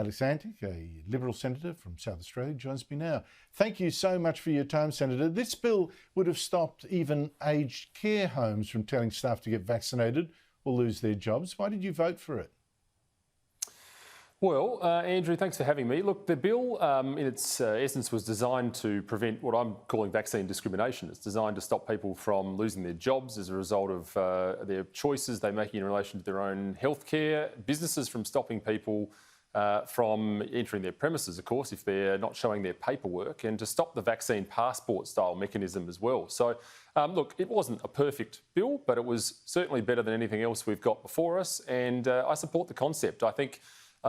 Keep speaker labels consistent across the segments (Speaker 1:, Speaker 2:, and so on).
Speaker 1: Alex Antic, a Liberal Senator from South Australia, joins me now. Thank you so much for your time, Senator. This bill would have stopped even aged care homes from telling staff to get vaccinated or lose their jobs. Why did you vote for it?
Speaker 2: Well, Andrew, thanks for having me. Look, the bill in its essence was designed to prevent what I'm calling vaccine discrimination. It's designed to stop people from losing their jobs as a result of their choices they're making in relation to their own healthcare, businesses from stopping people from entering their premises, of course, if they're not showing their paperwork, and to stop the vaccine passport style mechanism as well. So, look, it wasn't a perfect bill, but it was certainly better than anything else we've got before us, and I support the concept. I think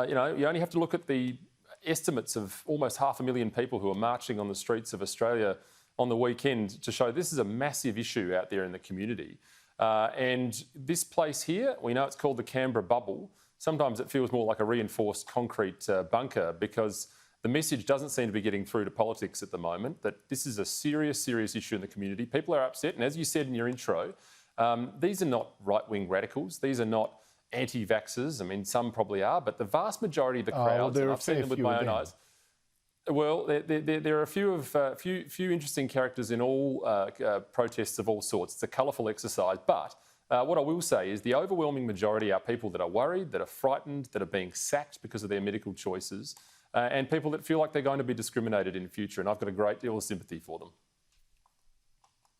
Speaker 2: you only have to look at the estimates of almost 500,000 people who are marching on the streets of Australia on the weekend to show this is a massive issue out there in the community. And this place here, we know it's called the Canberra bubble. Sometimes it feels more like a reinforced concrete bunker because the message doesn't seem to be getting through to politics at the moment, that this is a serious, serious issue in the community. People are upset. And as you said in your intro, these are not right-wing radicals. These are not anti-vaxxers. I mean, some probably are, but the vast majority of the crowds, and I've seen them with my own eyes. Well, there are a few interesting characters in all protests of all sorts. It's a colourful exercise, but what I will say is the overwhelming majority are people that are worried, that are frightened, that are being sacked because of their medical choices, and people that feel like they're going to be discriminated in the future, and I've got a great deal of sympathy for them.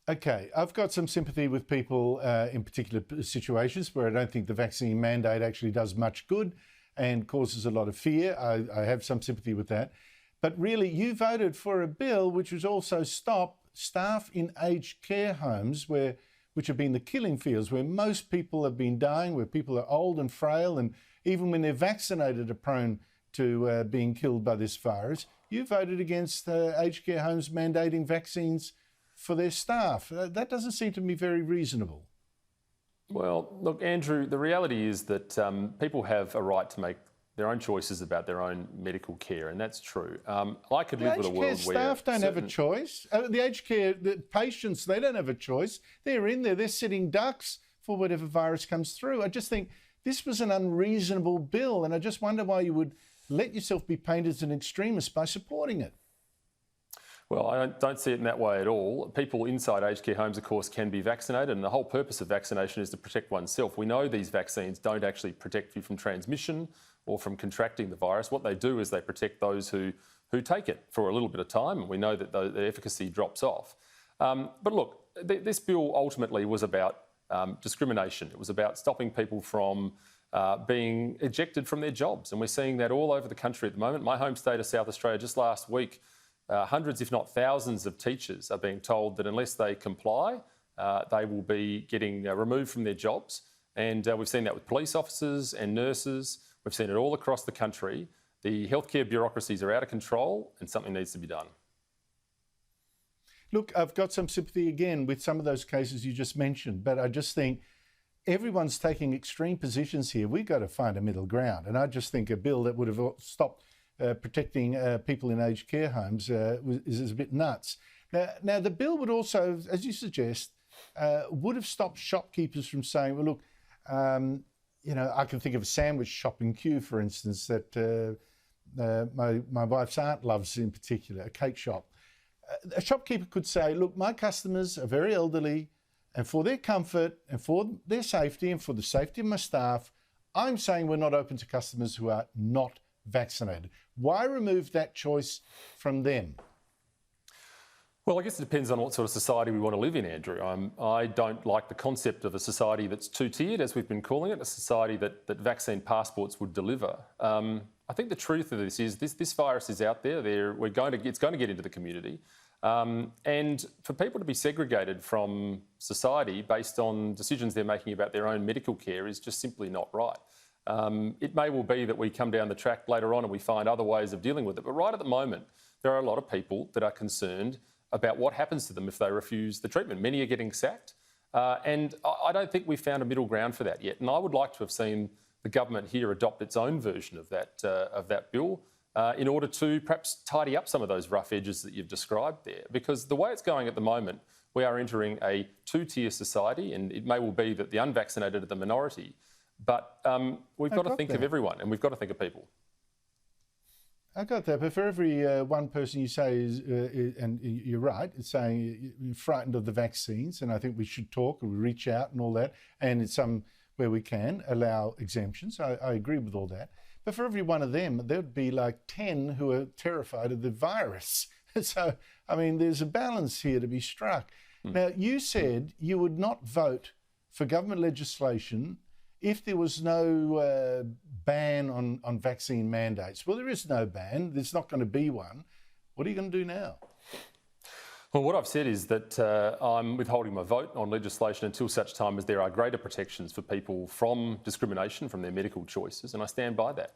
Speaker 1: Okay, I've got some sympathy with people in particular situations where I don't think the vaccine mandate actually does much good and causes a lot of fear. I have some sympathy with that. But really, you voted for a bill which was also stop staff in aged care homes, which have been the killing fields, where most people have been dying, where people are old and frail, and even when they're vaccinated are prone to being killed by this virus. You voted against aged care homes mandating vaccines for their staff. That doesn't seem to me very reasonable.
Speaker 2: Well, look, Andrew, the reality is that people have a right to make their own choices about their own medical care, and that's true. I could live with a world where
Speaker 1: staff don't have a choice. The aged care patients, they don't have a choice. They're in there, they're sitting ducks for whatever virus comes through. I just think this was an unreasonable bill, and I just wonder why you would let yourself be painted as an extremist by supporting it.
Speaker 2: Well, I don't see it in that way at all. People inside aged care homes, of course, can be vaccinated, and the whole purpose of vaccination is to protect oneself. We know these vaccines don't actually protect you from transmission or from contracting the virus. What they do is they protect those who take it for a little bit of time, and we know that the efficacy drops off. But look, this bill ultimately was about discrimination. It was about stopping people from being ejected from their jobs, and we're seeing that all over the country at the moment. My home state of South Australia, just last week, hundreds, if not thousands, of teachers are being told that unless they comply, they will be getting removed from their jobs. And we've seen that with police officers and nurses. We've seen it all across the country. The healthcare bureaucracies are out of control and something needs to be done.
Speaker 1: Look, I've got some sympathy again with some of those cases you just mentioned, but I just think everyone's taking extreme positions here. We've got to find a middle ground. And I just think a bill that would have stopped protecting people in aged care homes is a bit nuts. Now, the bill would also, as you suggest, would have stopped shopkeepers from saying, well, look, I can think of a sandwich shop in Kew, for instance, that my wife's aunt loves in particular, a cake shop. A shopkeeper could say, look, my customers are very elderly, and for their comfort and for their safety and for the safety of my staff, I'm saying we're not open to customers who are not vaccinated. Why remove that choice from them?
Speaker 2: Well, I guess it depends on what sort of society we want to live in, Andrew. I don't like the concept of a society that's two-tiered, as we've been calling it, a society that vaccine passports would deliver. I think the truth of this is this virus is out there. It's going to get into the community. And for people to be segregated from society based on decisions they're making about their own medical care is just simply not right. It may well be that we come down the track later on and we find other ways of dealing with it. But right at the moment, there are a lot of people that are concerned about what happens to them if they refuse the treatment. Many are getting sacked. And I don't think we've found a middle ground for that yet. And I would like to have seen the government here adopt its own version of that bill in order to perhaps tidy up some of those rough edges that you've described there. Because the way it's going at the moment, we are entering a two-tier society, and it may well be that the unvaccinated are the minority. But we've got to think of everyone, and we've got to think of people.
Speaker 1: I got that, but for every one person you say and you're right, it's saying you're frightened of the vaccines, and I think we should talk and we reach out and all that, and in some where we can allow exemptions. I agree with all that. But for every one of them, there'd be like 10 who are terrified of the virus. So, I mean, there's a balance here to be struck. Now, you said you would not vote for government legislation if there was no ban on vaccine mandates. Well, there is no ban. There's not going to be one. What are you going to do now?
Speaker 2: Well, what I've said is that I'm withholding my vote on legislation until such time as there are greater protections for people from discrimination, from their medical choices, and I stand by that.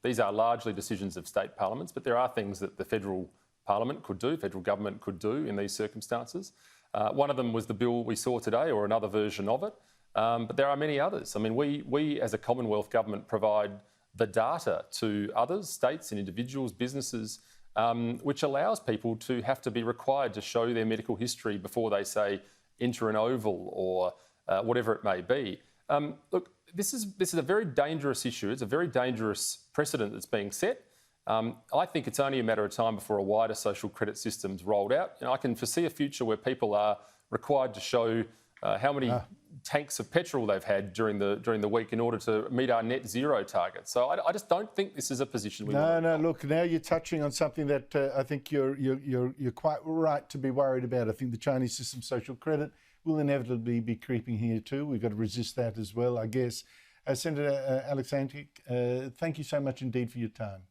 Speaker 2: These are largely decisions of state parliaments, but there are things that the federal parliament could do, federal government could do in these circumstances. One of them was the bill we saw today, or another version of it, but there are many others. I mean, we as a Commonwealth government provide the data to others, states and individuals, businesses, which allows people to have to be required to show their medical history before they, say, enter an oval or whatever it may be. Look, this is a very dangerous issue. It's a very dangerous precedent that's being set. I think it's only a matter of time before a wider social credit system's rolled out. I can foresee a future where people are required to show how many tanks of petrol they've had during the week in order to meet our net zero target. So I just don't think this is a position we want.
Speaker 1: No. Look, now you're touching on something that I think you're quite right to be worried about. I think the Chinese system social credit will inevitably be creeping here too. We've got to resist that as well, I guess. Senator Alexander, thank you so much indeed for your time.